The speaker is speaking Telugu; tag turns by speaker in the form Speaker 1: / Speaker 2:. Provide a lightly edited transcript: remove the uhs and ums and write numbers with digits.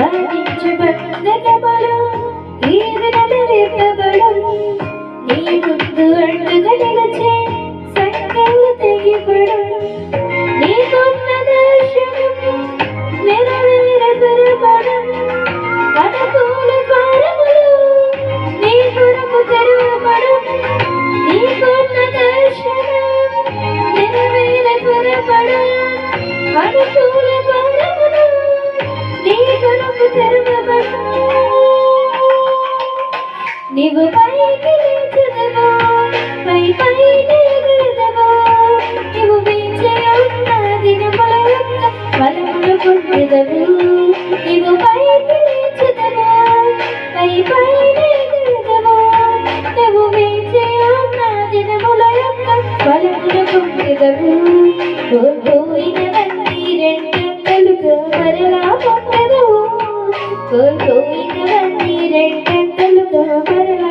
Speaker 1: బాధించు బంధకములు ఈ దినము విప్పబడు నీ ముందు అడ్డుగా నిలిచే సంఖ్యలు తెగిపడు నీకున్న దర్శనము నెరవేరపరపడు అనుకూల ద్వారములు నీ కొరకు తెరవబడు నీకున్న దర్శనం నెరవేరపరపడు అనుకూల ద్వారములు నీ కొరకు తెరవబడు నీవు పైకి లేచెదవు పైకి ఎగురుదవు నీవు వేచియున్న దినముల యొక్క ఫలములు పొందెదవు నీవు పైకి లేచెదవు పైకి ఎగురుదవు నీవు వేచియున్న దినముల యొక్క ఫలములు పొందెదవు కోల్పోయినవన్నీ రెండంతలుగా మరలా పొందెదవు కోల్పోయినవన్నీ రెండంతలుగా మరలా